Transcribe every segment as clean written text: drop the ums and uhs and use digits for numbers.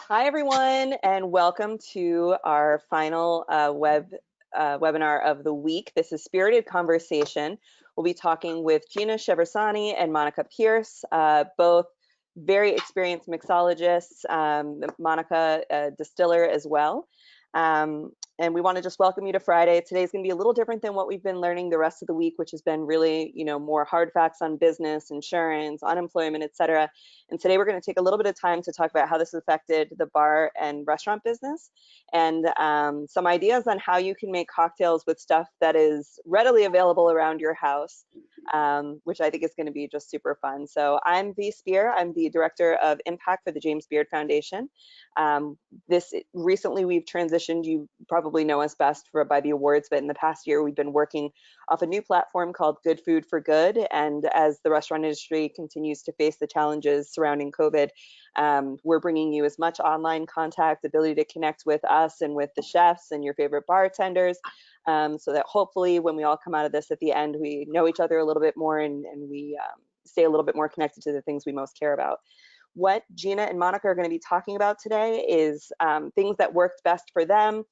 Hi, everyone, and welcome to our final webinar of the week. This is Spirited Conversation. We'll be talking with Gina Cheversani and Monica Pierce, both very experienced mixologists, Monica, a distiller as well. And we want to just welcome you to Friday. Today's going to be a little different than what we've been learning the rest of the week, which has been really, more hard facts on business, insurance, unemployment, et cetera. And today we're going to take a little bit of time to talk about how this has affected the bar and restaurant business and some ideas on how you can make cocktails with stuff that is readily available around your house, which I think is going to be just super fun. So I'm Spehar. I'm the Director of Impact for the James Beard Foundation. Recently we've transitioned, you probably know us best by the awards, but in the past year we've been working off a new platform called Good Food for Good. And as the restaurant industry continues to face the challenges surrounding COVID, we're bringing you as much online contact, ability to connect with us and with the chefs and your favorite bartenders, so that hopefully when we all come out of this at the end, we know each other a little bit more and we stay a little bit more connected to the things we most care about. What Gina and Monica are going to be talking about today is things that worked best for them.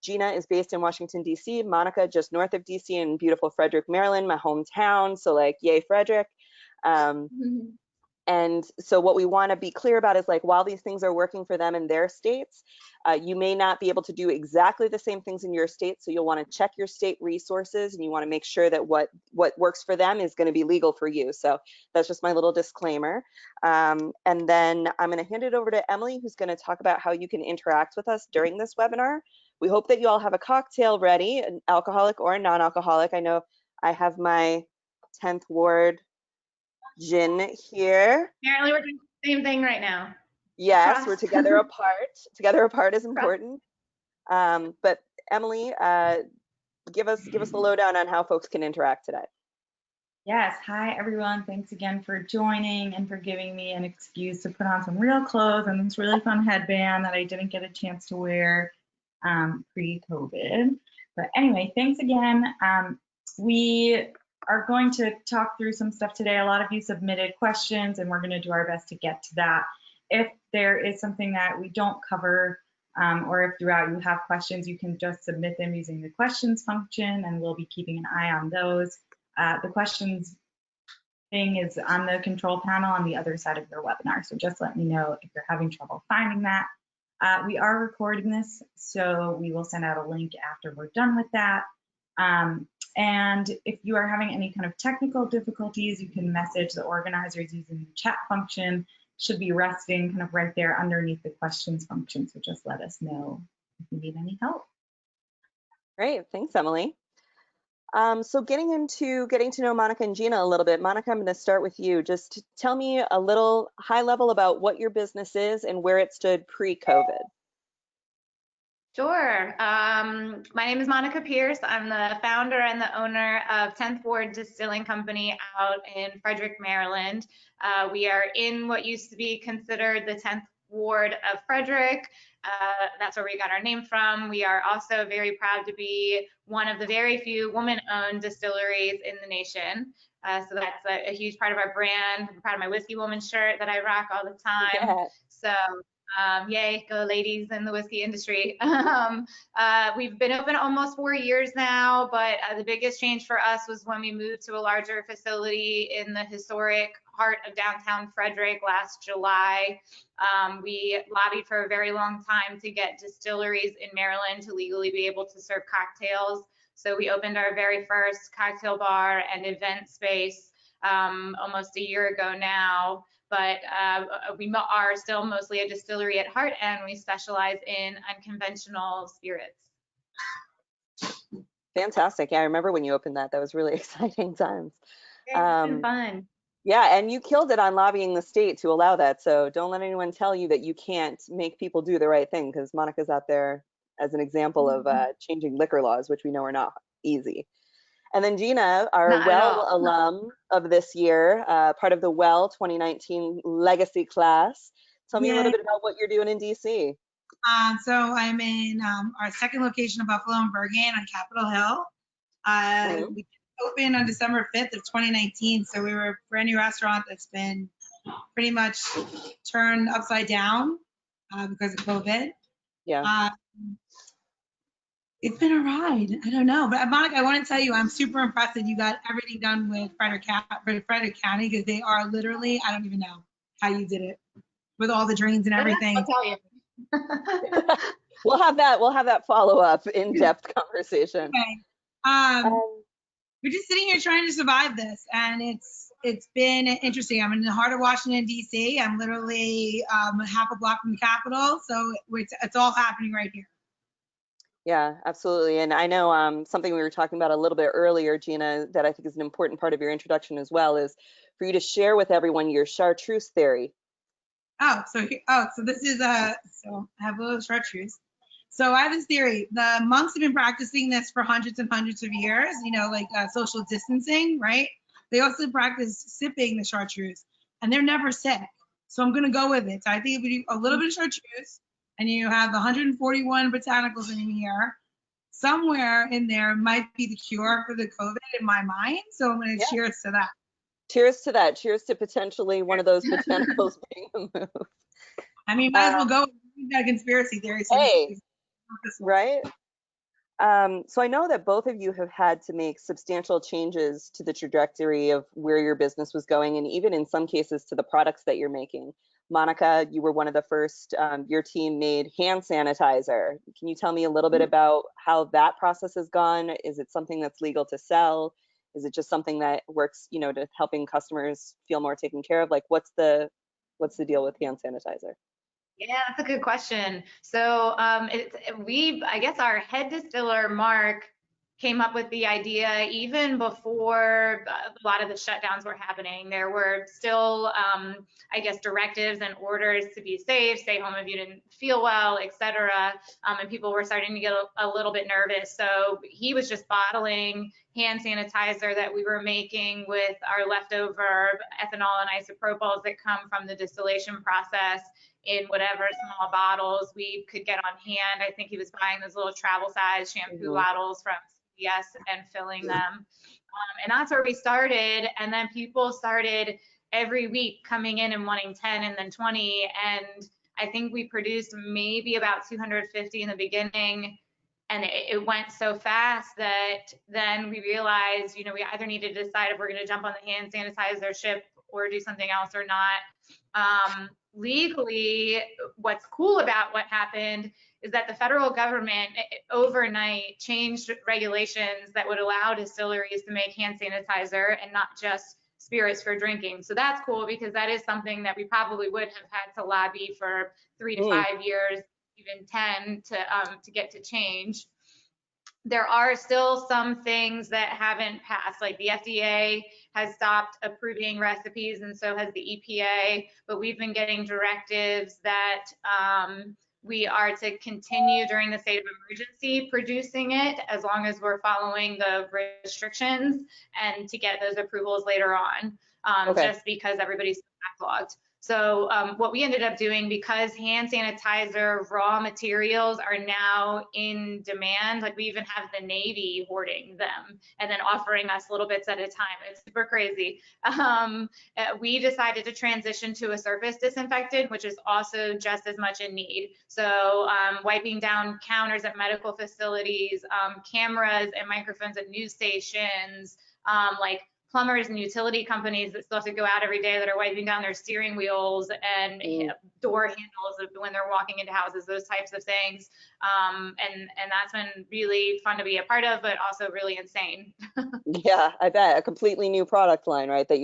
Gina is based in Washington, D.C., Monica just north of D.C. in beautiful Frederick, maryland, my hometown. So like, yay, Frederick. And so what we want to be clear about is like, while these things are working for them in their states, you may not be able to do exactly the same things in your state. So you'll want to check your state resources and you want to make sure that what works for them is going to be legal for you. So that's just my little disclaimer. And then I'm going to hand it over to Emily, who's going to talk about how you can interact with us during this webinar. We hope that you all have a cocktail ready, an alcoholic or a non-alcoholic. I know I have my 10th Ward gin here. Apparently we're doing the same thing right now. Yes, we're together apart. Together apart is important. But Emily, give us the lowdown on how folks can interact today. Yes, hi everyone. Thanks again for joining and for giving me an excuse to put on some real clothes and this really fun headband that I didn't get a chance to wear pre-COVID. But anyway, thanks again. We are going to talk through some stuff today. A lot of you submitted questions and we're going to do our best to get to that. If there is something that we don't cover or if throughout you have questions, you can just submit them using the questions function and we'll be keeping an eye on those. The questions thing is on the control panel on the other side of your webinar. So just let me know if you're having trouble finding that. We are recording this, so we will send out a link after we're done with that. And if you are having any kind of technical difficulties, you can message the organizers using the chat function. Should be resting kind of right there underneath the questions function. So just let us know if you need any help. Great, thanks, Emily. So getting to know Monica and Gina a little bit. Monica, I'm going to start with you. Just tell me a little high level about what your business is and where it stood pre-COVID. Sure. My name is Monica Pierce. I'm the founder and the owner of 10th Ward Distilling Company out in Frederick, Maryland. We are in what used to be considered the 10th Ward of Frederick. That's where we got our name from. We are also very proud to be one of the very few woman-owned distilleries in the nation. So that's a huge part of our brand. I'm proud of my Whiskey Woman shirt that I rock all the time. Yeah. So yay, go ladies in the whiskey industry. We've been open almost 4 years now, but the biggest change for us was when we moved to a larger facility in the historic heart of downtown Frederick last July. We lobbied for a very long time to get distilleries in Maryland to legally be able to serve cocktails. So we opened our very first cocktail bar and event space almost a year ago now. But we are still mostly a distillery at heart, and we specialize in unconventional spirits. Fantastic. Yeah, I remember when you opened that. That was really exciting times. It's been fun. Yeah, and you killed it on lobbying the state to allow that. So don't let anyone tell you that you can't make people do the right thing, because Monica's out there as an example of changing liquor laws, which we know are not easy. And then Gina, our Well alum of this year, part of the Well 2019 Legacy class. Tell me a little bit about what you're doing in DC. So I'm in our second location of Buffalo and Bergen on Capitol Hill. We opened on December 5th of 2019. So we were a brand new restaurant that's been pretty much turned upside down. because of COVID. Yeah. It's been a ride. I don't know. But Monica, I want to tell you, I'm super impressed that you got everything done with Frederick County, because they are literally, I don't even know how you did it with all the drains and everything. I'll tell you. We'll have that follow-up in-depth conversation. Okay. We're just sitting here trying to survive this, and it's been interesting. I'm in the heart of Washington, D.C. I'm literally half a block from the Capitol, so it's all happening right here. Yeah, absolutely. And I know something we were talking about a little bit earlier, Gina, that I think is an important part of your introduction as well, is for you to share with everyone your chartreuse theory. So this is so I have a little chartreuse. So I have this theory. The monks have been practicing this for hundreds and hundreds of years, like social distancing, right? They also practice sipping the chartreuse, and they're never sick. So I'm going to go with it. So I think if we do a little bit of chartreuse, and you have 141 botanicals in here, somewhere in there might be the cure for the COVID in my mind. So I'm going to cheers to that. Cheers to that. Cheers to potentially one of those botanicals being removed. I mean, might as well go. We've got a conspiracy theory. So hey, right? So I know that both of you have had to make substantial changes to the trajectory of where your business was going, and even in some cases to the products that you're making. Monica, you were one of the first, your team made hand sanitizer. Can you tell me a little bit about how that process has gone? Is it something that's legal to sell? Is it just something that works, to helping customers feel more taken care of? Like, what's the deal with hand sanitizer? Yeah, that's a good question. So I guess our head distiller, Mark, came up with the idea even before a lot of the shutdowns were happening. There were still, I guess, directives and orders to be safe, stay home if you didn't feel well, etc. And people were starting to get a little bit nervous. So he was just bottling hand sanitizer that we were making with our leftover ethanol and isopropols that come from the distillation process in whatever small bottles we could get on hand. I think he was buying those little travel size shampoo bottles from CVS and filling them. And that's where we started. And then people started every week coming in and wanting 10 and then 20. And I think we produced maybe about 250 in the beginning. And it went so fast that then we realized, we either need to decide if we're going to jump on the hand sanitizer ship or do something else or not. Legally, what's cool about what happened is that the federal government overnight changed regulations that would allow distilleries to make hand sanitizer and not just spirits for drinking. So that's cool, because that is something that we probably would have had to lobby for 3 to 5 years, even 10 to get to change. There are still some things that haven't passed, like the FDA has stopped approving recipes, and so has the EPA, but we've been getting directives that we are to continue during the state of emergency producing it as long as we're following the restrictions, and to get those approvals later on, just because everybody's backlogged. So what we ended up doing, because hand sanitizer raw materials are now in demand, like we even have the Navy hoarding them and then offering us little bits at a time. It's super crazy. We decided to transition to a surface disinfectant, which is also just as much in need. So wiping down counters at medical facilities, cameras and microphones at news stations, like plumbers and utility companies that still have to go out every day that are wiping down their steering wheels and door handles when they're walking into houses, those types of things. And that's been really fun to be a part of, but also really insane. Yeah, I bet. A completely new product line, right? That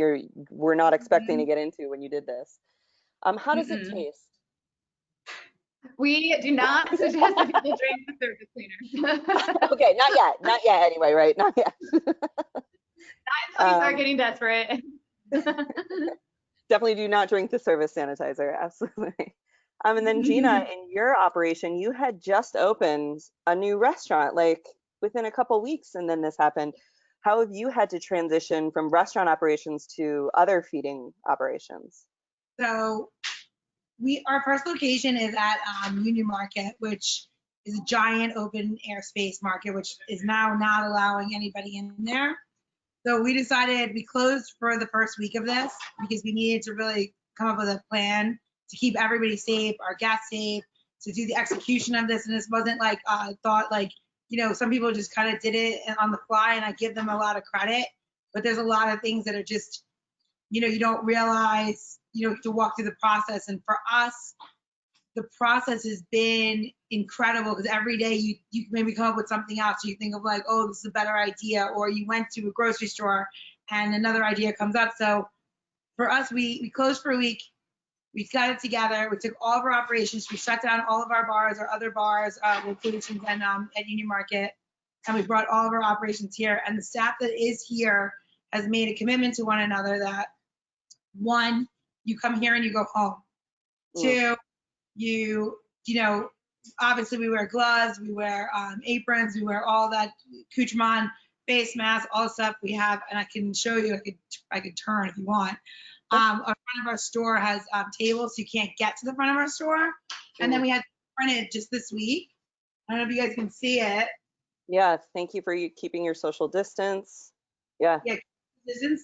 we're not expecting to get into when you did this. How does it taste? We do not suggest that people drink the surface cleaner. Okay, not yet anyway, right? Not yet. Not until we start getting desperate. Definitely do not drink the service sanitizer, absolutely. And then Gina, in your operation, you had just opened a new restaurant, like within a couple weeks, and then this happened. How have you had to transition from restaurant operations to other feeding operations? So our first location is at Union Market, which is a giant open air space market, which is now not allowing anybody in there. So we decided we closed for the first week of this because we needed to really come up with a plan to keep everybody safe, our guests safe, to do the execution of this. And this wasn't like thought like, you know, some people just kind of did it on the fly, and I give them a lot of credit, but there's a lot of things that are just, you know, you don't realize, you know, to walk through the process. And for us, the process has been incredible, because every day you maybe come up with something else. You think of like, oh, this is a better idea, or you went to a grocery store and another idea comes up. So for us, we closed for a week. We got it together. We took all of our operations. We shut down all of our bars, our other bars, locations, and at Union Market, and we brought all of our operations here. And the staff that is here has made a commitment to one another that, one, you come here and you go home. Two, you know, obviously we wear gloves, we wear aprons, we wear all that accoutrement, face mask, all stuff we have, and I can show you. I could turn if you want. Our front of our store has tables, so you can't get to the front of our store. And then we had printed just this week. I don't know if you guys can see it. Yeah, thank you for keeping your social distance. Yeah. Yeah,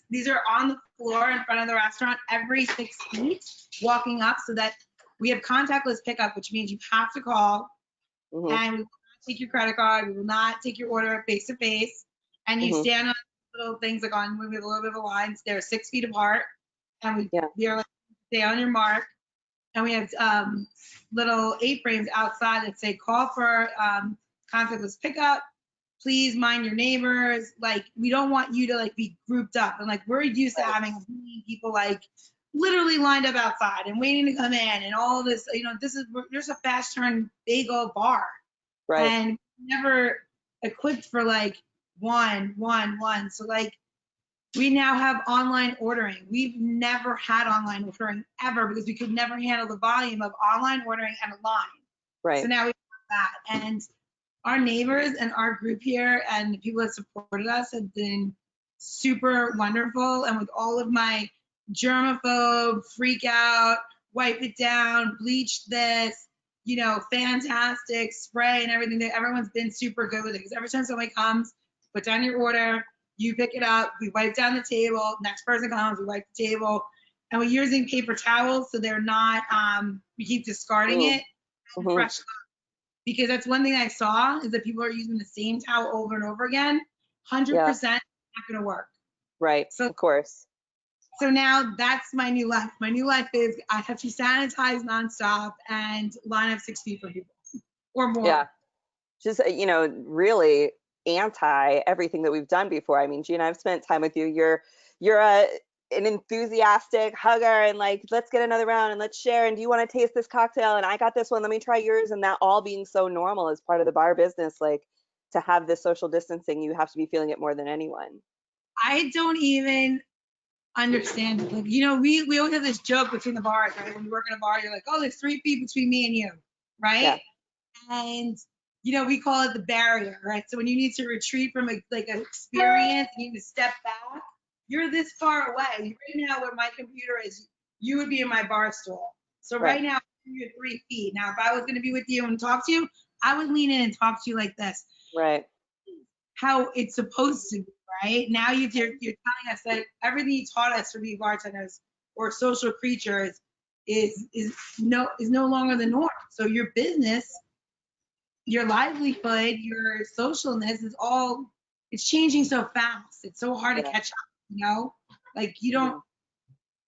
these are on the floor in front of the restaurant every 6 feet, walking up, so that we have contactless pickup, which means you have to call, and we will not take your credit card. We will not take your order face to face. And you stand on little things like on, we have a little bit of a line. They're 6 feet apart, and we are like, stay on your mark. And we have little A-frames outside that say, call for contactless pickup. Please mind your neighbors. Like, we don't want you to like be grouped up. And like, we're used to having people like literally lined up outside and waiting to come in and all this, you know, there's a fast turn bagel bar. Right. And never equipped for like one. So like, we now have online ordering. We've never had online ordering ever, because we could never handle the volume of online ordering and a line. Right. So now we have that. And our neighbors and our group here and the people that supported us have been super wonderful. And with all of my germaphobe, freak out, wipe it down, bleach this, you know, fantastic spray and everything, that everyone's been super good with it. Because every time somebody comes, put down your order, you pick it up, we wipe down the table, next person comes, we wipe the table. And we're using paper towels, so they're not, we keep discarding it. Fresh, because that's one thing I saw, is that people are using the same towel over and over again. 100% not gonna work. Right, so, of course. So now that's my new life. My new life is I have to sanitize nonstop and line up 6 feet for people or more. Yeah, just, you know, really anti everything that we've done before. I mean, Gina, I've spent time with you. You're an enthusiastic hugger, and like, let's get another round and let's share. And do you want to taste this cocktail? And I got this one. Let me try yours. And that all being so normal as part of the bar business, like, to have this social distancing, you have to be feeling it more than anyone. I don't even understand it. Like, you know, we always have this joke between the bars, right? When you work in a bar, you're like, oh, there's 3 feet between me and you, right? Yeah. And you know, we call it the barrier, right? So when you need to retreat from an experience, you need to step back. You're this far away. Right now, where my computer is, you would be in my bar stool. So right now, you're 3 feet. Now, if I was going to be with you and talk to you, I would lean in and talk to you like this. Right. How it's supposed to be, right? Now you're telling us that everything you taught us to be bartenders or social creatures is no longer the norm. So your business, your livelihood, your socialness is all, it's changing so fast. It's so hard to catch up, you know? Like, you don't,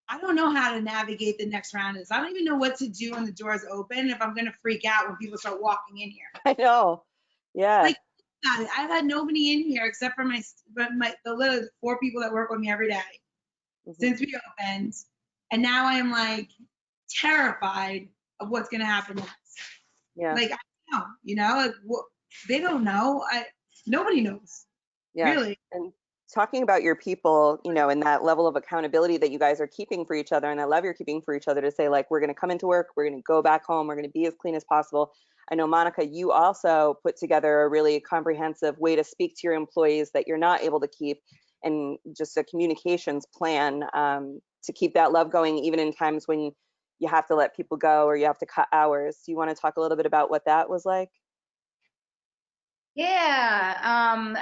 I don't know how to navigate the next round of this. I don't even know what to do when the doors open, if I'm going to freak out when people start walking in here. I know. Yeah. Like, I've had nobody in here except for the little 4 people that work with me every day since we opened. And now I'm like terrified of what's going to happen next. Yeah. Like, you know, like, they don't know. Nobody knows. Yeah. Really. And talking about your people, you know, and that level of accountability that you guys are keeping for each other, and I love you're keeping for each other, to say, like, we're going to come into work, we're going to go back home, we're going to be as clean as possible. I know, Monica, you also put together a really comprehensive way to speak to your employees that you're not able to keep, and just a communications plan to keep that love going, even in times when you have to let people go or you have to cut hours. Do you want to talk a little bit about what that was like? Yeah.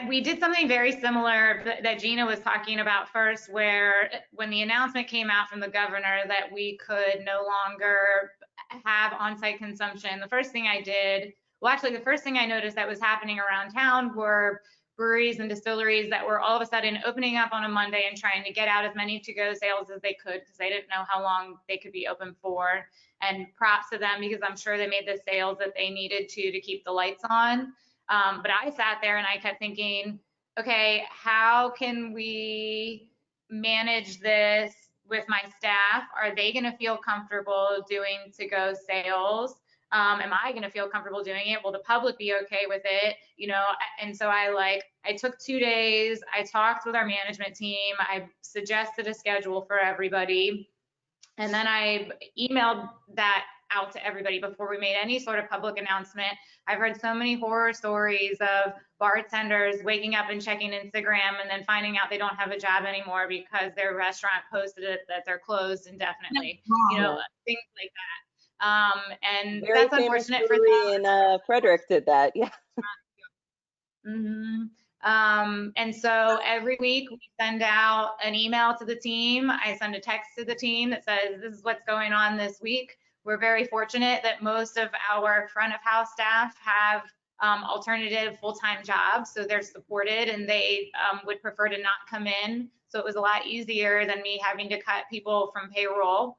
We did something very similar that Gina was talking about first, where when the announcement came out from the governor that we could no longer have on-site consumption, the first thing I did, well, actually, the first thing I noticed that was happening around town were breweries and distilleries that were all of a sudden opening up on a Monday and trying to get out as many to-go sales as they could because they didn't know how long they could be open for. And props to them, because I'm sure they made the sales that they needed to keep the lights on. But I sat there and I kept thinking, okay, how can we manage this with my staff? Are they going to feel comfortable doing to-go sales? Am I going to feel comfortable doing it? Will the public be okay with it? You know, and so I took 2 days. I talked with our management team. I suggested a schedule for everybody. And then I emailed that out to everybody before we made any sort of public announcement. I've heard so many horror stories of bartenders waking up and checking Instagram and then finding out they don't have a job anymore because their restaurant posted it that they're closed indefinitely. You know, things like that. And Very that's unfortunate for them. And Frederick did that. Yeah. Mm-hmm. And so every week we send out an email to the team. I send a text to the team that says, this is what's going on this week. We're very fortunate that most of our front of house staff have alternative full-time jobs, so they're supported and they would prefer to not come in. So it was a lot easier than me having to cut people from payroll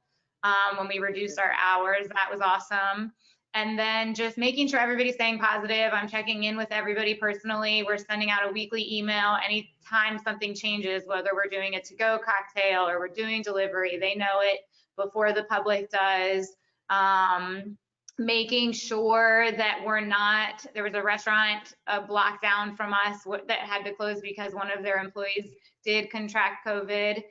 when we reduced our hours. That was awesome. And then just making sure everybody's staying positive. I'm checking in with everybody personally. We're sending out a weekly email anytime something changes, whether we're doing a to-go cocktail or we're doing delivery. They know it before the public does. Making sure that we're not, there was a restaurant a block down from us that had to close because one of their employees did contract COVID.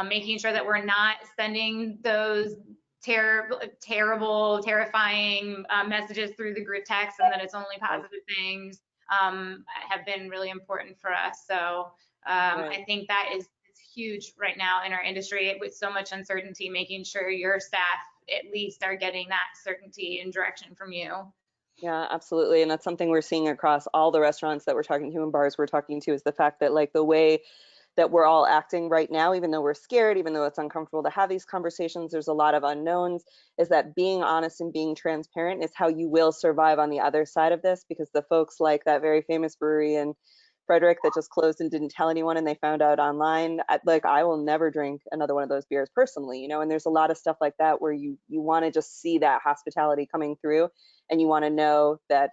Making sure that we're not sending those terrible, terrifying messages through the group text and that it's only positive things have been really important for us. So I think that is huge right now in our industry with so much uncertainty, making sure your staff at least are getting that certainty and direction from you. Yeah, absolutely. And that's something we're seeing across all the restaurants that we're talking to and bars we're talking to, is the fact that like the way that we're all acting right now, even though we're scared, even though it's uncomfortable to have these conversations, there's a lot of unknowns, is that being honest and being transparent is how you will survive on the other side of this, because the folks like that very famous brewery in Frederick that just closed and didn't tell anyone and they found out online, like I will never drink another one of those beers personally, you know. And there's a lot of stuff like that where you want to just see that hospitality coming through, and you want to know that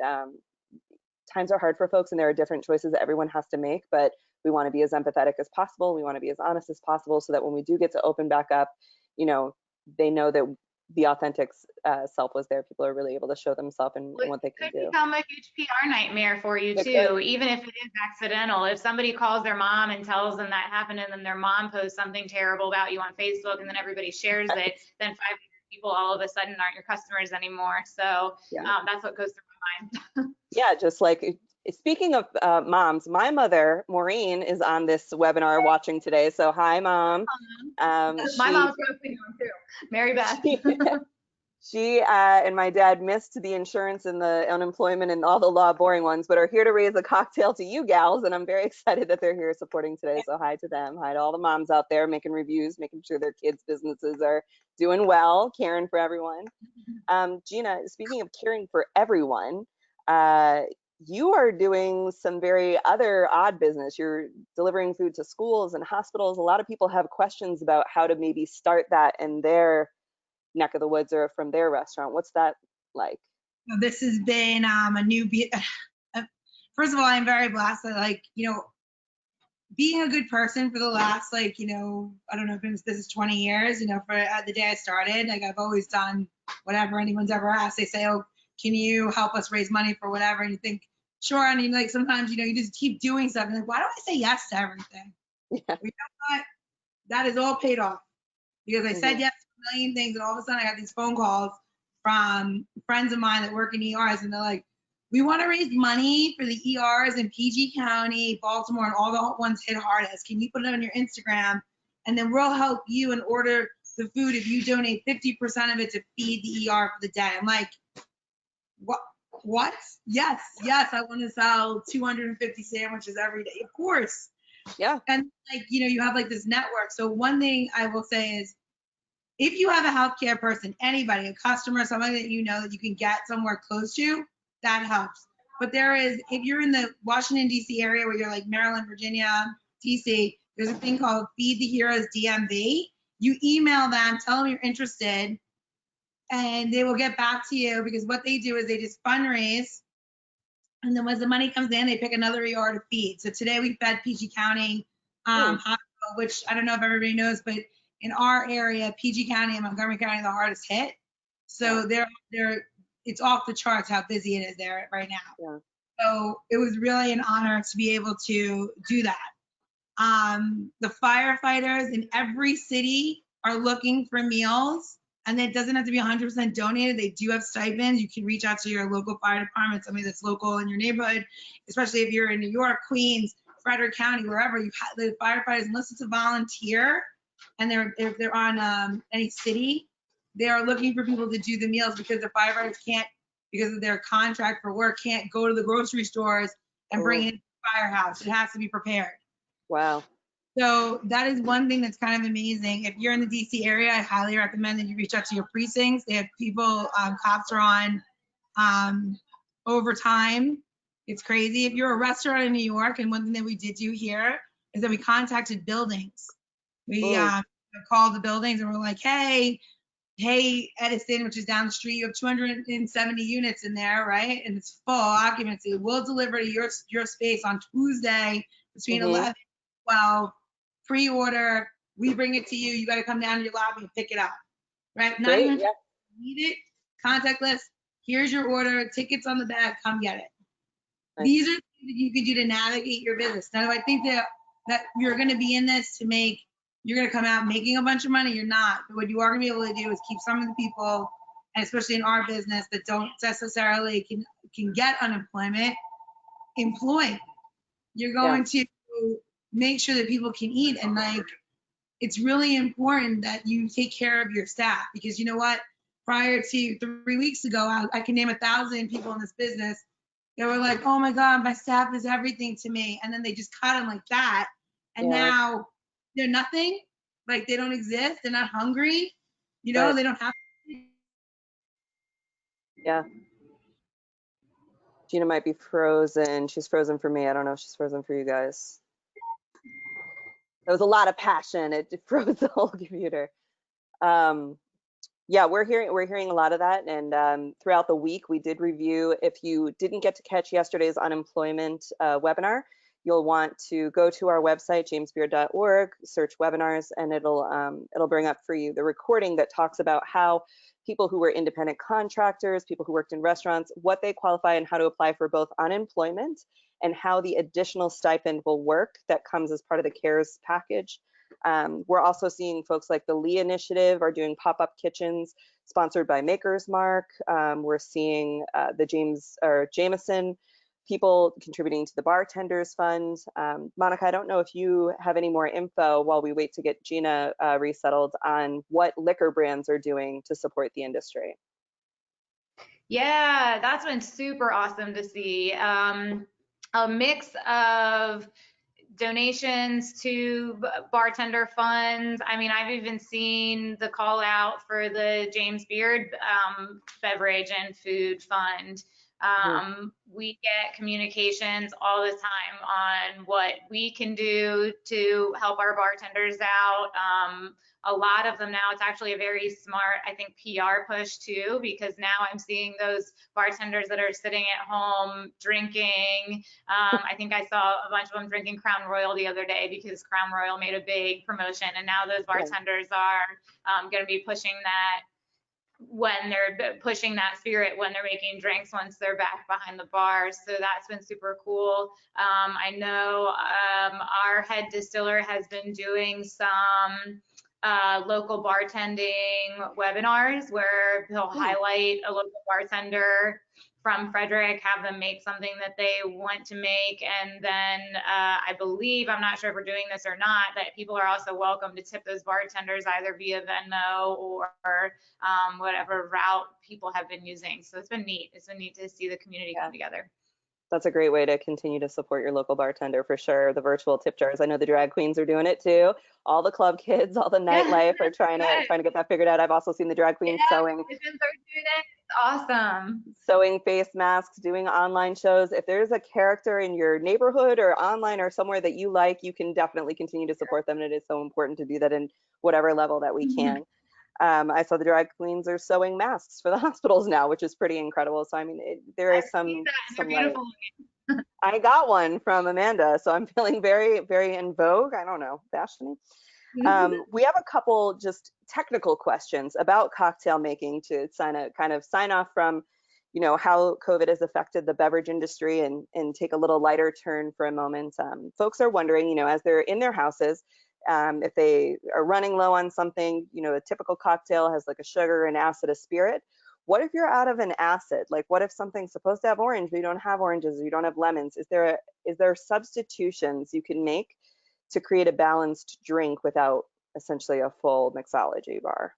times are hard for folks and there are different choices that everyone has to make, but we want to be as empathetic as possible. We want to be as honest as possible so that when we do get to open back up, you know, they know that the authentic self was there. People are really able to show themselves and what they can do. It could become a huge PR nightmare for you too, even if it is accidental. If somebody calls their mom and tells them that happened and then their mom posts something terrible about you on Facebook and then everybody shares it, then 500 people all of a sudden aren't your customers anymore. So that's what goes through my mind. Yeah, just like, speaking of moms, my mother, Maureen, is on this webinar watching today. So hi, Mom. My mom's posting on too. Mary Beth. She and my dad missed the insurance and the unemployment and all the law boring ones, but are here to raise a cocktail to you gals. And I'm very excited that they're here supporting today. So hi to them. Hi to all the moms out there making reviews, making sure their kids' businesses are doing well, caring for everyone. Gina, speaking of caring for everyone, you are doing some very other odd business. You're delivering food to schools and hospitals. A lot of people have questions about how to maybe start that in their neck of the woods or from their restaurant. What's that like? This has been a new, first of all, I'm very blessed that, like, you know, being a good person for the last, like, you know, I don't know if this is 20 years, you know, for the day I started, like I've always done whatever anyone's ever asked. They say, oh, can you help us raise money for whatever? And you think, sure. And you, like, sometimes, you know, you just keep doing stuff and like, why do I say yes to everything? Yeah. You know what? That is all paid off because I said yes to a million things, and all of a sudden I got these phone calls from friends of mine that work in ERs, and they're like, we want to raise money for the ERs in PG County, Baltimore, and all the ones hit hardest. Can you put it on your Instagram? And then we'll help you and order the food if you donate 50% of it to feed the ER for the day. I'm like, what? What? Yes, I want to sell 250 sandwiches every day. Of course. Yeah. And like, you have like this network. So one thing I will say is if you have a healthcare person, anybody, a customer, somebody that you know that you can get somewhere close to, that helps. But if you're in the Washington, D.C. area where you're like Maryland, Virginia, D.C., there's a thing called Feed the Heroes DMV. You email them, tell them you're interested, and they will get back to you because what they do is they just fundraise. And then once the money comes in, they pick another ER to feed. So today we fed PG County Hospital, which I don't know if everybody knows, but in our area, PG County and Montgomery County are the hardest hit. So it's off the charts how busy it is there right now. Yeah. So it was really an honor to be able to do that. The firefighters in every city are looking for meals, and it doesn't have to be 100% donated. They do have stipends. You can reach out to your local fire department, somebody that's local in your neighborhood, especially if you're in New York, Queens, Frederick County, wherever. The firefighters, unless it's a volunteer, and if they're on any city, they are looking for people to do the meals because the firefighters can't, because of their contract for work, can't go to the grocery stores and bring it into the firehouse. It has to be prepared. Wow. So that is one thing that's kind of amazing. If you're in the DC area, I highly recommend that you reach out to your precincts. They have people, cops are on overtime. It's crazy. If you're a restaurant in New York, and one thing that we did do here is that we contacted buildings. We called the buildings and we're like, hey, Edison, which is down the street, you have 270 units in there, right? And it's full occupancy. We'll deliver to your space on Tuesday between 11 and 12. Pre-order, we bring it to you. You got to come down to your lobby and pick it up, right? Not Great, even yeah. need it. Contact list. Here's your order. Tickets on the back. Come get it. Nice. These are things that you can do to navigate your business. Now, I think that you're going to be in this to make. You're going to come out making a bunch of money. You're not. But what you are going to be able to do is keep some of the people, and especially in our business, that don't necessarily can get unemployment, employed. You're going to make sure that people can eat, and like it's really important that you take care of your staff, because you know what? Prior to 3 weeks ago, I can name 1,000 people in this business. They were like, "Oh my God, my staff is everything to me," and then they just cut them like that, and now they're nothing. Like they don't exist. They're not hungry. They don't have. Yeah. Gina might be frozen. She's frozen for me. I don't know if she's frozen for you guys. There was a lot of passion. It froze the whole computer. Yeah, we're hearing a lot of that. And throughout the week, we did review. If you didn't get to catch yesterday's unemployment webinar, you'll want to go to our website, jamesbeard.org, search webinars, and it'll bring up for you the recording that talks about how people who were independent contractors, people who worked in restaurants, what they qualify and how to apply for both unemployment and how the additional stipend will work that comes as part of the CARES package. We're also seeing folks like the Lee Initiative are doing pop-up kitchens sponsored by Maker's Mark. We're seeing the Jameson people contributing to the Bartenders Funds. Monica, I don't know if you have any more info while we wait to get Gina resettled on what liquor brands are doing to support the industry. Yeah, that's been super awesome to see. A mix of donations to Bartender Funds. I mean, I've even seen the call out for the James Beard Beverage and Food Fund. We get communications all the time on what we can do to help our bartenders out. A lot of them now, it's actually a very smart, I think, PR push too, because now I'm seeing those bartenders that are sitting at home drinking. I think I saw a bunch of them drinking Crown Royal the other day because Crown Royal made a big promotion, and now those bartenders are going to be pushing that when they're pushing that spirit when they're making drinks once they're back behind the bar. So that's been super cool. I know our head distiller has been doing some local bartending webinars where he'll highlight a local bartender from Frederick, have them make something that they want to make. And then I believe, I'm not sure if we're doing this or not, that people are also welcome to tip those bartenders either via Venmo or whatever route people have been using. So it's been neat. It's been neat to see the community come together. That's a great way to continue to support your local bartender for sure. The virtual tip jars. I know the drag queens are doing it too. All the club kids, all the nightlife are trying to get that figured out. I've also seen the drag queens sewing. It's awesome. Sewing face masks, doing online shows. If there's a character in your neighborhood or online or somewhere that you like, you can definitely continue to support them. And it is so important to do that in whatever level that we can. I saw the drag queens are sewing masks for the hospitals now, which is pretty incredible. So I mean, there is some beautiful. I got one from Amanda, so I'm feeling very, very in vogue. I don't know, fashion. We have a couple just technical questions about cocktail making to kind of sign off from, you know, how COVID has affected the beverage industry and take a little lighter turn for a moment. Folks are wondering, you know, as they're in their houses, if they are running low on something, you know, a typical cocktail has like a sugar, an acid, a spirit. What if you're out of an acid? Like, what if something's supposed to have orange, but you don't have oranges, or you don't have lemons? Is there substitutions you can make to create a balanced drink without essentially a full mixology bar?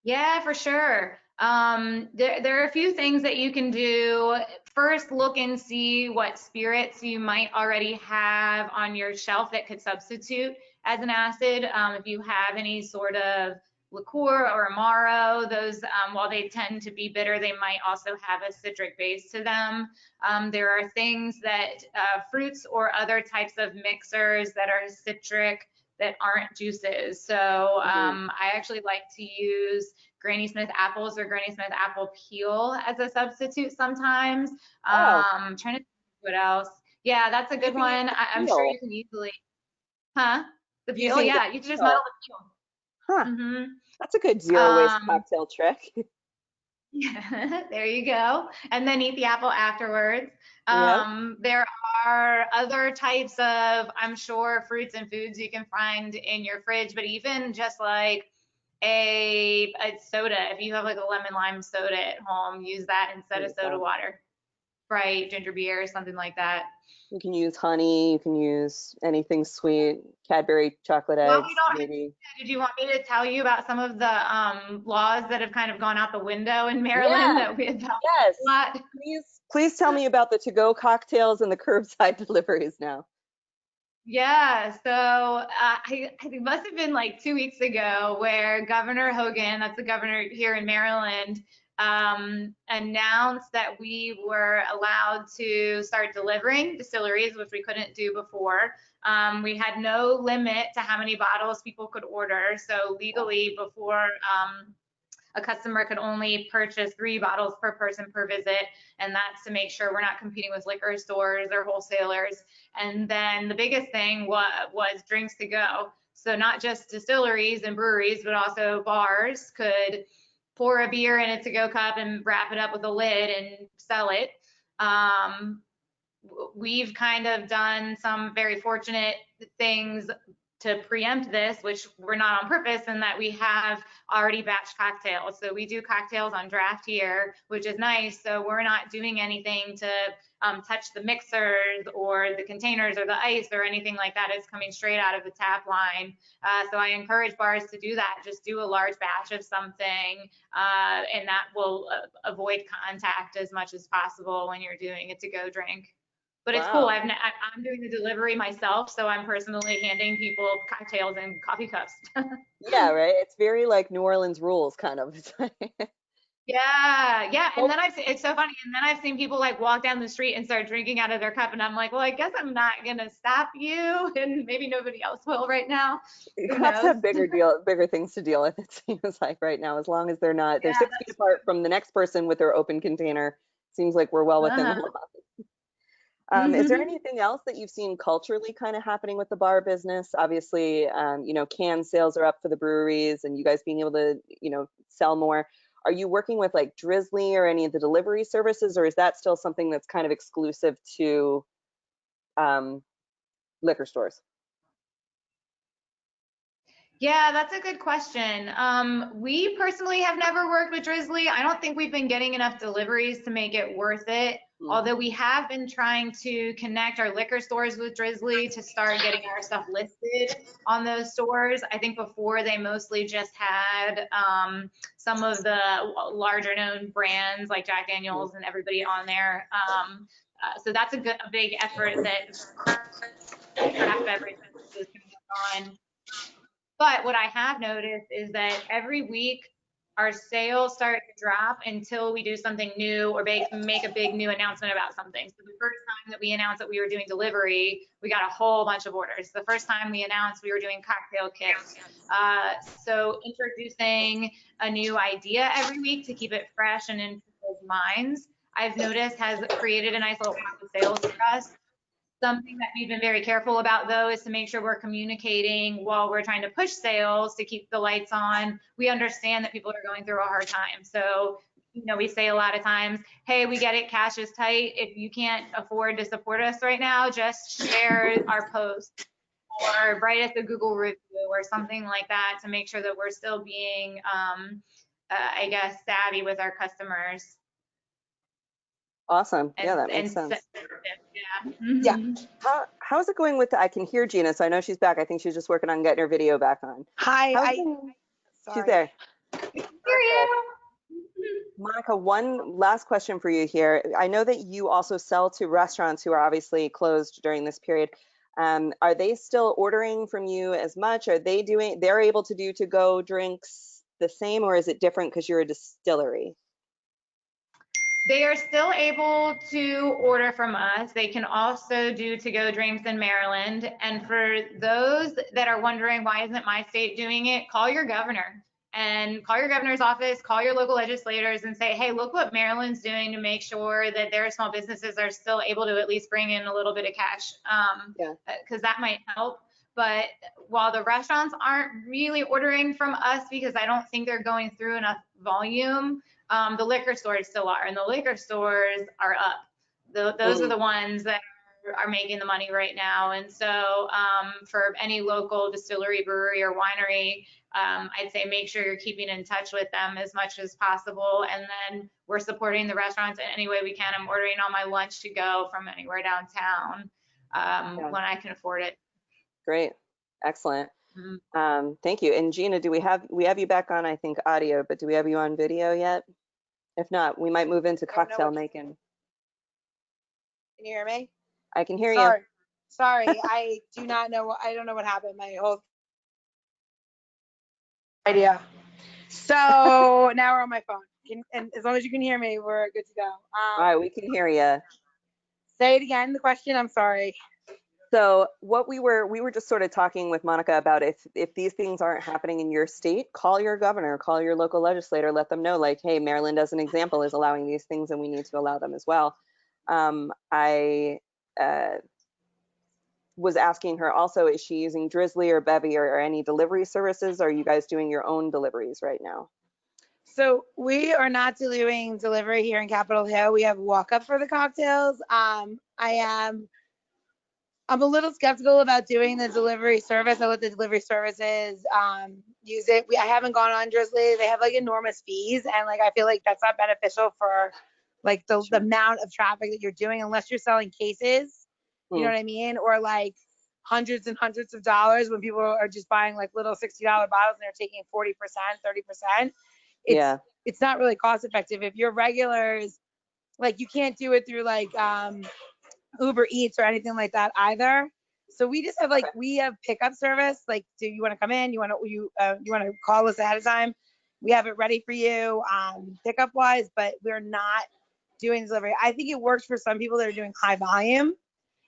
Yeah, for sure. There are a few things that you can do. First, look and see what spirits you might already have on your shelf that could substitute as an acid. If you have any sort of liqueur or amaro, those, while they tend to be bitter, they might also have a citric base to them. There are things that fruits or other types of mixers that are citric that aren't juices. So I actually like to use Granny Smith apples or Granny Smith apple peel as a substitute sometimes. Trying to think what else. Yeah, that's a good one. I'm sure you can easily, the peel, yeah, you can just muddle the peel. That's a good zero waste cocktail trick. Yeah, there you go. And then eat the apple afterwards. Yep. There are other types of, I'm sure, fruits and foods you can find in your fridge, but even just like a soda, if you have like a lemon lime soda at home, use that instead of soda water. Sprite, ginger beer, something like that. You can use honey, you can use anything sweet, Cadbury chocolate eggs, maybe. Did you want me to tell you about some of the laws that have kind of gone out the window in Maryland that we had talked about a lot? Please tell me about the to-go cocktails and the curbside deliveries now. Yeah, so I think it must have been like 2 weeks ago where Governor Hogan, that's the governor here in Maryland, announced that we were allowed to start delivering distilleries, which we couldn't do before. We had no limit to how many bottles people could order. So legally before, a customer could only purchase 3 bottles per person per visit, and that's to make sure we're not competing with liquor stores or wholesalers. And then the biggest thing was drinks to go. So not just distilleries and breweries, but also bars could pour a beer in a to-go cup and wrap it up with a lid and sell it. We've kind of done some very fortunate things to preempt this, which were not on purpose, in that we have already batched cocktails. So we do cocktails on draft here, which is nice. So we're not doing anything to touch the mixers or the containers or the ice or anything like that. It's coming straight out of the tap line. So I encourage bars to do that. Just do a large batch of something, and that will avoid contact as much as possible when you're doing a to-go drink. But it's cool. I'm doing the delivery myself, so I'm personally handing people cocktails in coffee cups. Yeah, right. It's very like New Orleans rules, kind of. Yeah. And then it's so funny. And then I've seen people like walk down the street and start drinking out of their cup, and I'm like, well, I guess I'm not gonna stop you, and maybe nobody else will right now. Cups have bigger things to deal with. It seems like right now, as long as they're 6 feet apart from the next person with their open container, seems like we're well within the law. Is there anything else that you've seen culturally kind of happening with the bar business? Obviously, you know, can sales are up for the breweries and you guys being able to, you know, sell more. Are you working with like Drizzly or any of the delivery services, or is that still something that's kind of exclusive to liquor stores? Yeah, that's a good question. We personally have never worked with Drizzly. I don't think we've been getting enough deliveries to make it worth it. Although we have been trying to connect our liquor stores with Drizzly to start getting our stuff listed on those stores. I think before they mostly just had some of the larger known brands like Jack Daniels and everybody on there. So that's a big effort that craft beverage businesses can work on. But what I have noticed is that every week our sales start to drop until we do something new or make a big new announcement about something. So the first time that we announced that we were doing delivery, we got a whole bunch of orders. The first time we announced we were doing cocktail kits. So introducing a new idea every week to keep it fresh and in people's minds, I've noticed has created a nice little pop of sales for us. Something that we've been very careful about, though, is to make sure we're communicating while we're trying to push sales to keep the lights on. We understand that people are going through a hard time. So, we say a lot of times, hey, we get it, cash is tight. If you can't afford to support us right now, just share our post or write us a Google review or something like that to make sure that we're still being, I guess, savvy with our customers. Awesome. Yeah, that makes sense. Yeah. How's it going with I can hear Gina, so I know she's back. I think she's just working on getting her video back on. Hi. She's there. Hear you. Monica, one last question for you here. I know that you also sell to restaurants who are obviously closed during this period. Are they still ordering from you as much? Are they're able to do to-go drinks the same, or is it different because you're a distillery? They are still able to order from us. They can also do to-go drinks in Maryland. And for those that are wondering, why isn't my state doing it? Call your governor and call your governor's office, call your local legislators and say, hey, look what Maryland's doing to make sure that their small businesses are still able to at least bring in a little bit of cash, because that might help. But while the restaurants aren't really ordering from us because I don't think they're going through enough volume, the liquor stores still are, and the liquor stores are up. Those are the ones that are making the money right now. And so for any local distillery, brewery, or winery, I'd say make sure you're keeping in touch with them as much as possible. And then we're supporting the restaurants in any way we can. I'm ordering all my lunch to go from anywhere downtown when I can afford it. Great. Excellent. Thank you. And Gina, we have you back on, I think, audio, but do we have you on video yet? If not, we might move into cocktail making. Can you hear me? I can hear you. Sorry, I don't know what happened. My whole idea. So now we're on my phone. And as long as you can hear me, we're good to go. All right, we can hear you. Say it again, the question, I'm sorry. So what we were just sort of talking with Monica about, if these things aren't happening in your state, call your governor, call your local legislator, let them know, like, hey, Maryland, as an example, is allowing these things and we need to allow them as well. I was asking her also, is she using Drizzly or Bevy or any delivery services? Are you guys doing your own deliveries right now? So we are not doing delivery here in Capitol Hill. We have walk up for the cocktails. I'm a little skeptical about doing the delivery service. I let the delivery services use it. I haven't gone on Drizzly. They have like enormous fees, and like I feel like that's not beneficial for like the amount of traffic that you're doing unless you're selling cases. You know what I mean? Or like hundreds and hundreds of dollars when people are just buying like little $60 bottles and they're taking 40%, 30%. It's not really cost effective. If you're regulars, like you can't do it through like Uber Eats or anything like that either. So we just have we have pickup service. Like, do you want to come in? You want to call us ahead of time? We have it ready for you pickup wise, but we're not doing delivery. I think it works for some people that are doing high volume.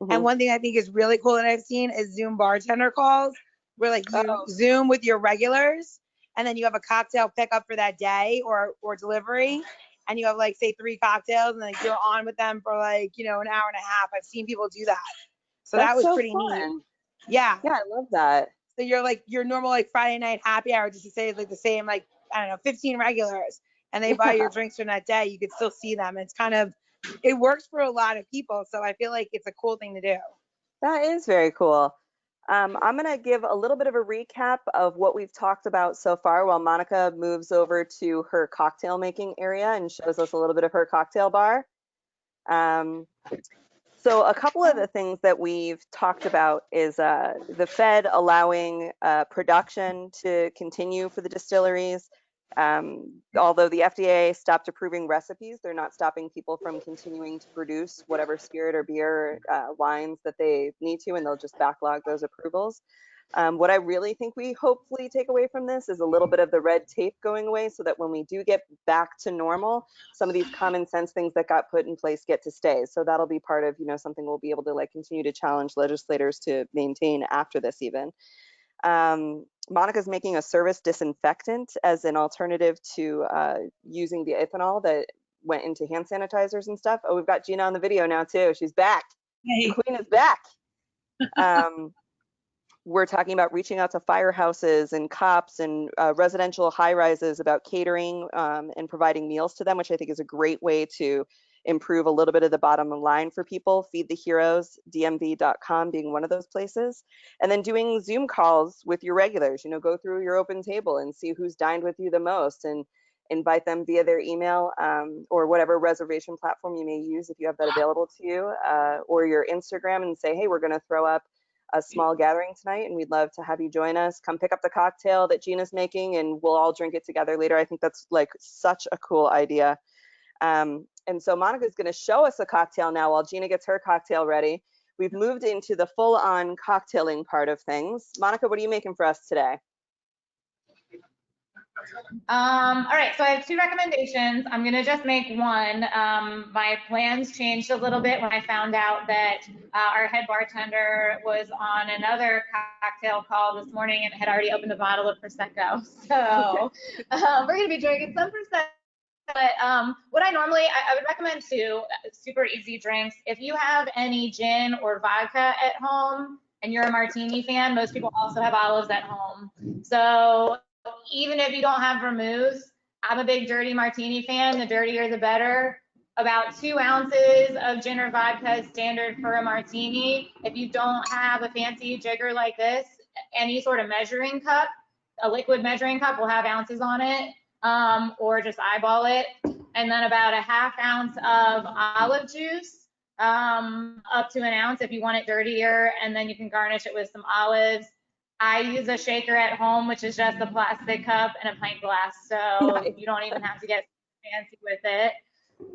And one thing I think is really cool that I've seen is Zoom bartender calls, where like you Zoom with your regulars and then you have a cocktail pickup for that day or delivery. And you have like, say 3 cocktails and like you're on with them for like, an hour and a half. I've seen people do that. So that was pretty neat. Yeah. Yeah, I love that. So you're like your normal like Friday night happy hour, just to say like the same, like, I don't know, 15 regulars and they buy your drinks from that day. You could still see them. It's it works for a lot of people. So I feel like it's a cool thing to do. That is very cool. I'm going to give a little bit of a recap of what we've talked about so far while Monica moves over to her cocktail making area and shows us a little bit of her cocktail bar. So a couple of the things that we've talked about is the Fed allowing production to continue for the distilleries. Although the FDA stopped approving recipes, they're not stopping people from continuing to produce whatever spirit or beer wines that they need to, and they'll just backlog those approvals. What I really think we hopefully take away from this is a little bit of the red tape going away so that when we do get back to normal, some of these common sense things that got put in place get to stay. So that'll be part of, something we'll be able to like continue to challenge legislators to maintain after this even. Monica's making a service disinfectant as an alternative to using the ethanol that went into hand sanitizers and stuff. Oh, we've got Gina on the video now too. She's back. Hey. The queen is back. We're talking about reaching out to firehouses and cops and residential high-rises about catering and providing meals to them, which I think is a great way to improve a little bit of the bottom line for people. Feed the Heroes, dmv.com being one of those places. And then doing Zoom calls with your regulars, go through your open table and see who's dined with you the most and invite them via their email or whatever reservation platform you may use if you have that available to you, or your Instagram, and say, hey, we're going to throw up a small gathering tonight and we'd love to have you join us. Come pick up the cocktail that Gina's making and we'll all drink it together later. I think that's like such a cool idea. And so Monica's going to show us a cocktail now while Gina gets her cocktail ready. We've moved into the full-on cocktailing part of things. Monica, what are you making for us today? All right, so I have two recommendations. I'm gonna just make one. My plans changed a little bit when I found out that our head bartender was on another cocktail call this morning and had already opened a bottle of Prosecco. So we're gonna be drinking some Prosecco. But what I would recommend too, super easy drinks. If you have any gin or vodka at home and you're a martini fan, most people also have olives at home. So even if you don't have vermouth, I'm a big dirty martini fan. The dirtier, the better. About 2 ounces of gin or vodka is standard for a martini. If you don't have a fancy jigger like this, any sort of measuring cup, a liquid measuring cup will have ounces on it, or just eyeball it. And then about a ½ ounce of olive juice, up to 1 ounce if you want it dirtier, and then you can garnish it with some olives. I use a shaker at home, which is just a plastic cup and a pint glass, so nice. You don't even have to get fancy with it.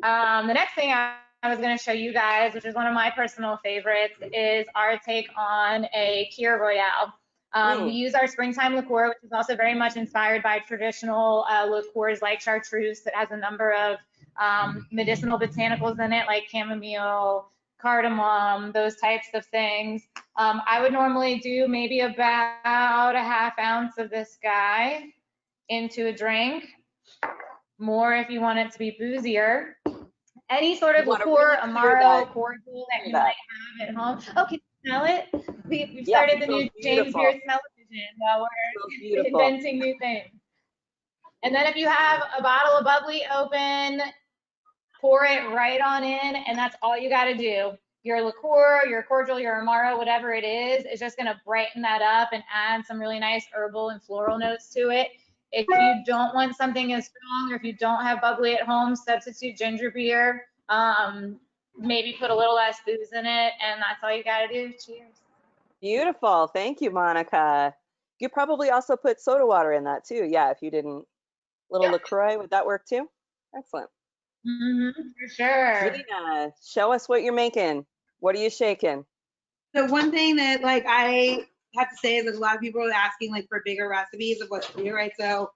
The next thing I was going to show you guys, which is one of my personal favorites, is our take on a Kir Royale. We use our springtime liqueur, which is also very much inspired by traditional liqueurs like chartreuse that has a number of medicinal botanicals in it, like chamomile, cardamom, those types of things. I would normally do maybe about a ½ ounce of this guy into a drink. More if you want it to be boozier. Any sort of liqueur, Amaro, cordial that you might have at home. Oh, can you smell it? We've started the new James Beard smell-o-vision while we're inventing new things. And then if you have a bottle of bubbly open, pour it right on in, and that's all you got to do. Your liqueur, your cordial, your Amaro, whatever it is just going to brighten that up and add some really nice herbal and floral notes to it. If you don't want something as strong, or if you don't have bubbly at home, substitute ginger beer. Maybe put a little less booze in it, and that's all you got to do. Cheers. Beautiful. Thank you, Monica. You probably also put soda water in that too. Yeah, if you didn't. Little LaCroix, would that work too? Excellent. For sure. Gina, show us what you're making. What are you shaking? So one thing that like I have to say is that a lot of people are asking like for bigger recipes of what to do, right? So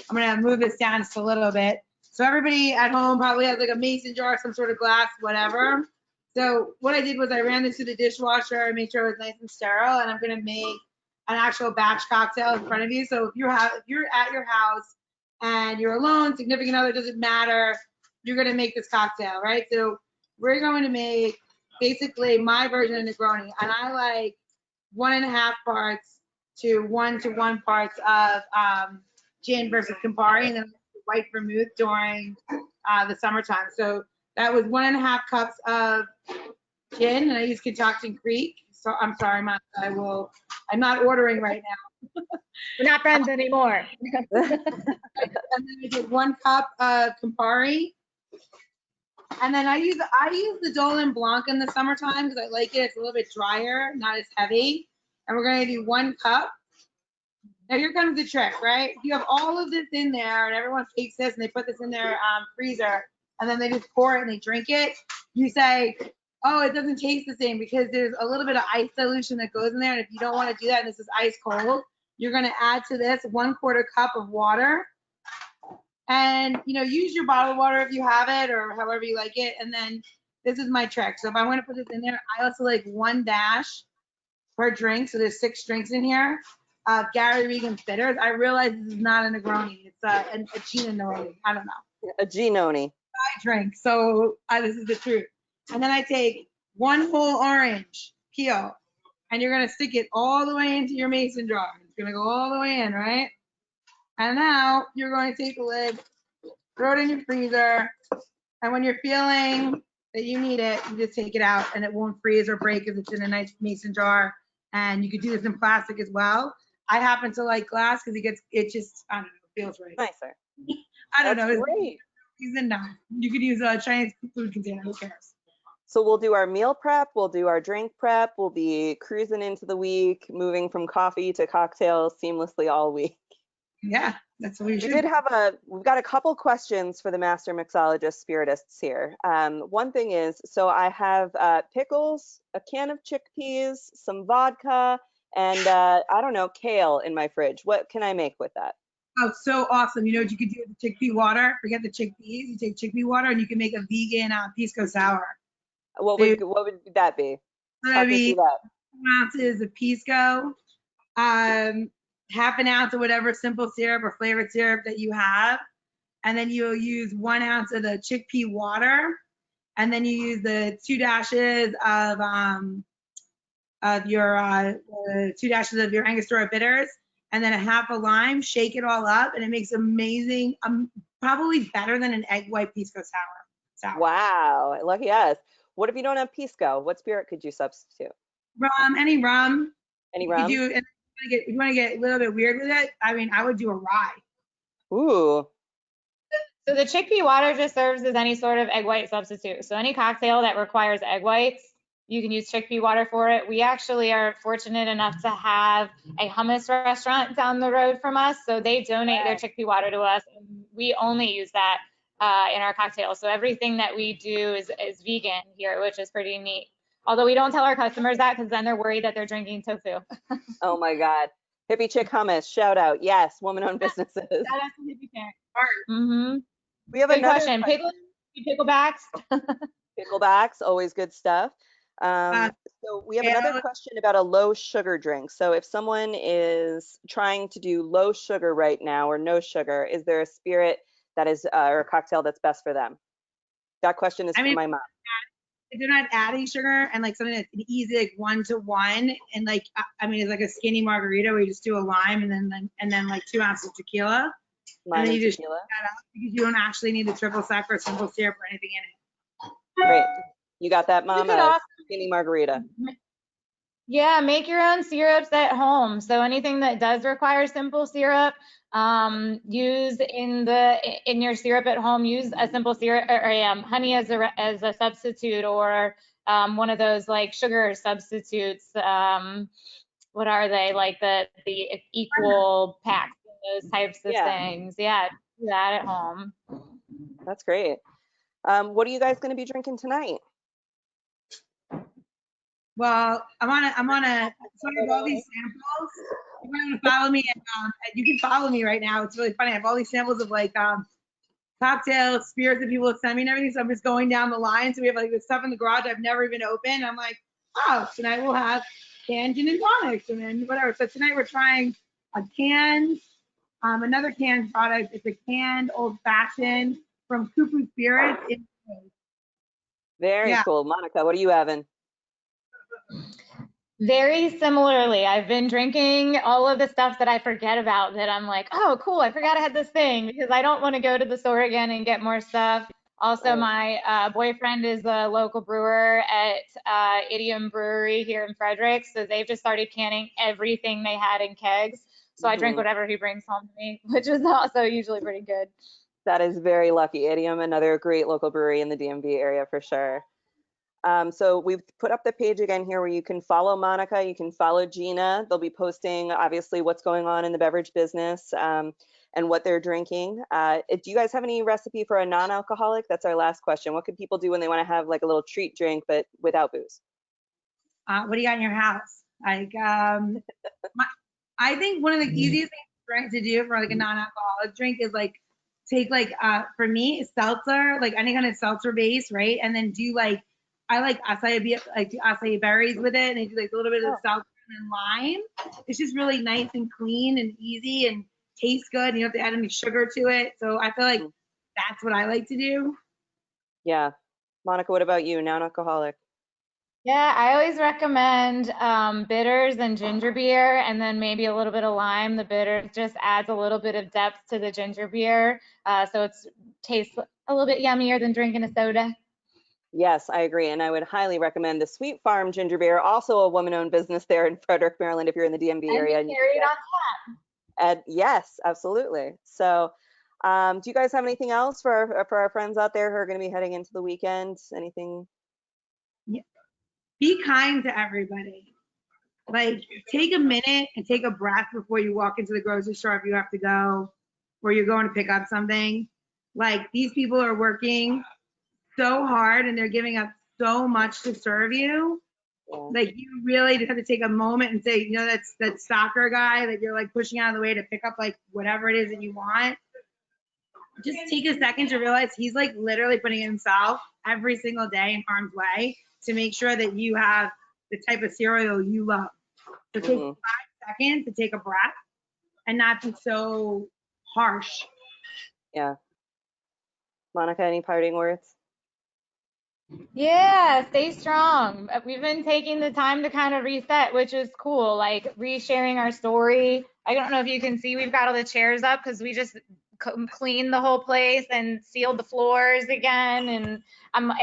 I'm gonna move this down just a little bit. So everybody at home probably has like a mason jar, some sort of glass, whatever. So what I did was I ran this through the dishwasher and made sure it was nice and sterile, and I'm gonna make an actual batch cocktail in front of you. So if you're at your house and you're alone, significant other, doesn't matter, you're gonna make this cocktail, right? So we're going to make basically my version of Negroni, and I like 1.5 parts to 1 to 1 parts of gin versus Campari, and then white vermouth during the summertime. So that was 1.5 cups of gin, and I use Concoction Creek. So I'm sorry, Monica, I will I'm not ordering right now. We're not friends anymore. And then I did 1 cup of Campari. And then I use the Dolin Blanc in the summertime because I like it. It's a little bit drier, not as heavy. And we're going to do 1 cup. Now here comes the trick, right? You have all of this in there and everyone takes this and they put this in their freezer and then they just pour it and they drink it. You say, oh, it doesn't taste the same because there's a little bit of ice solution that goes in there. And if you don't want to do that and this is ice cold, you're going to add to this 1/4 cup of water. And, use your bottled water if you have it or however you like it. And then this is my trick. So if I want to put this in there, I also like 1 dash per drink. So there's 6 drinks in here. Gary Regan's bitters. I realize this is not a Negroni. It's a Gina Negroni. I don't know. A Ginoni. I drink. So this is the truth. And then I take 1 whole orange peel and you're going to stick it all the way into your mason jar. It's going to go all the way in, right? And now you're going to take the lid, throw it in your freezer, and when you're feeling that you need it, you just take it out and it won't freeze or break if it's in a nice mason jar. And you could do this in plastic as well. I happen to like glass because it just, I don't know, feels right. Nicer. I don't know. That's great. You could use a Chinese food container, who cares? So we'll do our meal prep, we'll do our drink prep, we'll be cruising into the week, moving from coffee to cocktails seamlessly all week. Yeah, that's what we should. We've got a couple questions for the master mixologist spiritists here. One thing is, so I have pickles, a can of chickpeas, some vodka, and I don't know, kale in my fridge. What can I make with that? Oh, so awesome. You know what you could do with the chickpea water? Forget the chickpeas. You take chickpea water and you can make a vegan Pisco Sour. What would that be? That would be 2 ounces of Pisco, half an ounce of whatever simple syrup or flavored syrup that you have. And then you'll use 1 ounce of the chickpea water. And then you use the 2 dashes of your 2 dashes of your Angostura bitters. And then a half a lime, shake it all up. And it makes amazing, probably better than an egg white Pisco Sour. Wow, lucky us. What if you don't have Pisco? What spirit could you substitute? Rum, any rum. Any rum? If you want to get a little bit weird with it, I would do a rye. Ooh. So the chickpea water just serves as any sort of egg white substitute. So any cocktail that requires egg whites, you can use chickpea water for it. We actually are fortunate enough to have a hummus restaurant down the road from us. So they donate their chickpea water to us. And we only use that in our cocktails. So everything that we do is vegan here, which is pretty neat. Although we don't tell our customers that because then they're worried that they're drinking tofu. Oh my God. Hippie Chick Hummus, shout out. Yes, woman-owned businesses. Shout out to Hippie Chick. Mm-hmm. We have good another question. Picklebacks? Picklebacks, always good stuff. So we have another question about a low sugar drink. So if someone is trying to do low sugar right now or no sugar, is there a spirit that is or a cocktail that's best for them? That question is from my mom. If they're not adding sugar and like something that's an easy like 1-to-1 and like it's like a skinny margarita where you just do a lime and then like 2 ounces of tequila. Lime and you just tequila. That up because you don't actually need the triple sec or simple syrup or anything in it. Great. You got that, Mom? Skinny margarita. Yeah, make your own syrups at home. So anything that does require simple syrup, use in your syrup at home, use a simple syrup or honey as a substitute, or one of those like sugar substitutes. What are they, like the equal packs, those types of things? Yeah, do that at home. That's great. What are you guys going to be drinking tonight? Well, I'm on all these samples. You want to follow me? You can follow me right now. It's really funny. I have all these samples of like cocktails, spirits that people send me and everything. So I'm just going down the line. So we have like this stuff in the garage I've never even opened. I'm like, oh, tonight we'll have canned gin and tonics and then whatever. So tonight we're trying another canned product. It's a canned old fashioned from Cuckoo Spirits. Very cool. Monica, what are you having? Very similarly, I've been drinking all of the stuff that I forget about that I'm like, oh, cool, I forgot I had this thing, because I don't want to go to the store again and get more stuff. Also, Right. my boyfriend is a local brewer at Idiom Brewery here in Frederick, so they've just started canning everything they had in kegs. So I drink Mhm. whatever he brings home to me, which is also usually pretty good. That is very lucky. Idiom, another great local brewery in the DMV area for sure. So we've put up the page again here where you can follow Monica, you can follow Gina. They'll be posting obviously what's going on in the beverage business and what they're drinking. Do you guys have any recipe for a non-alcoholic? That's our last question. What can people do when they want to have like a little treat drink but without booze? What do you got in your house? Like, I think one of the easiest things to do for like a non-alcoholic drink is like take like for me seltzer, like any kind of seltzer base, right? And then do like I like acai berries with it, and I do like a little bit of seltzer and lime. It's just really nice and clean and easy and tastes good. You don't have to add any sugar to it. So I feel like that's what I like to do. Yeah. Monica, what about you? Non-alcoholic? Yeah, I always recommend bitters and ginger beer, and then maybe a little bit of lime. The bitter just adds a little bit of depth to the ginger beer, so it tastes a little bit yummier than drinking a soda. Yes, I agree. And I would highly recommend the Sweet Farm Ginger Beer, also a woman-owned business there in Frederick, Maryland, if you're in the DMV area. And carry it on tap. Yes, absolutely. So do you guys have anything else for our friends out there who are going to be heading into the weekend? Anything? Yeah. Be kind to everybody. Like, take a minute and take a breath before you walk into the grocery store if you have to go, or you're going to pick up something. Like, these people are working so hard and they're giving up so much to serve you. Yeah. Like, you really just have to take a moment and say, you know, that's that soccer guy that you're like pushing out of the way to pick up like whatever it is that you want. Just take a second to realize he's like literally putting himself every single day in harm's way to make sure that you have the type of cereal you love. So take 5 seconds to take a breath and not be so harsh. Yeah. Monica, any parting words? Yeah, stay strong. We've been taking the time to kind of reset, which is cool, like resharing our story. I don't know if you can see, we've got all the chairs up because we just cleaned the whole place and sealed the floors again. And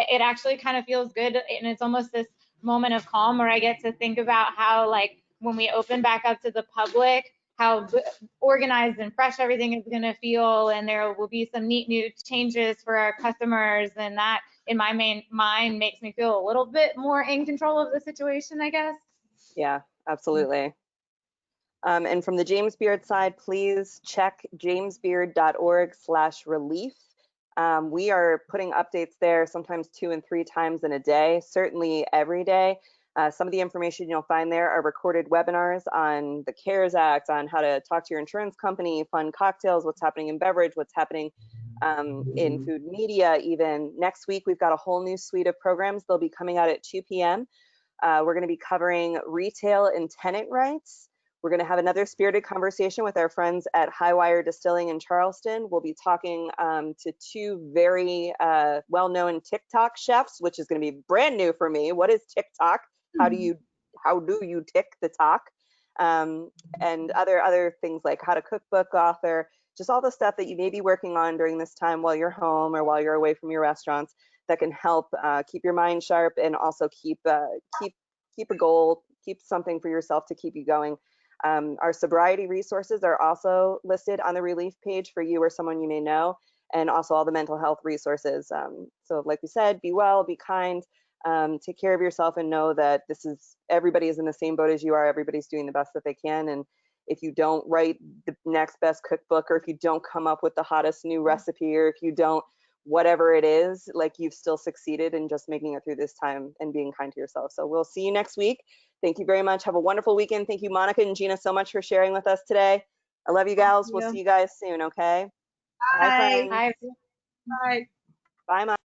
it actually kind of feels good. And it's almost this moment of calm where I get to think about how, like, when we open back up to the public, how organized and fresh everything is going to feel. And there will be some neat new changes for our customers. And that, in my main mind, makes me feel a little bit more in control of the situation, I guess. Yeah, absolutely. And from the James Beard side, please check jamesbeard.org/relief. We are putting updates there sometimes 2 and 3 times in a day, certainly every day. Some of the information you'll find there are recorded webinars on the CARES Act, on how to talk to your insurance company, fund cocktails, what's happening in beverage, what's happening in food media even. Next week, we've got a whole new suite of programs. They'll be coming out at 2 p.m. We're going to be covering retail and tenant rights. We're going to have another spirited conversation with our friends at Highwire Distilling in Charleston. We'll be talking to 2 very well-known TikTok chefs, which is going to be brand new for me. What is TikTok? How do you tick the talk? And other things like how to cookbook author, just all the stuff that you may be working on during this time while you're home or while you're away from your restaurants that can help keep your mind sharp and also keep a goal, keep something for yourself to keep you going. Our sobriety resources are also listed on the relief page for you or someone you may know, and also all the mental health resources. So like we said, be well, be kind, take care of yourself, and know that everybody is in the same boat as you are. Everybody's doing the best that they can. And if you don't write the next best cookbook, or if you don't come up with the hottest new recipe, or if you don't, whatever it is, like, you've still succeeded in just making it through this time and being kind to yourself. So we'll see you next week. Thank you very much. Have a wonderful weekend. Thank you, Monica and Gina, so much for sharing with us today. I love you, gals. We'll see you guys soon, okay? Bye. Bye, friends. Hi. Bye. Bye, Monica.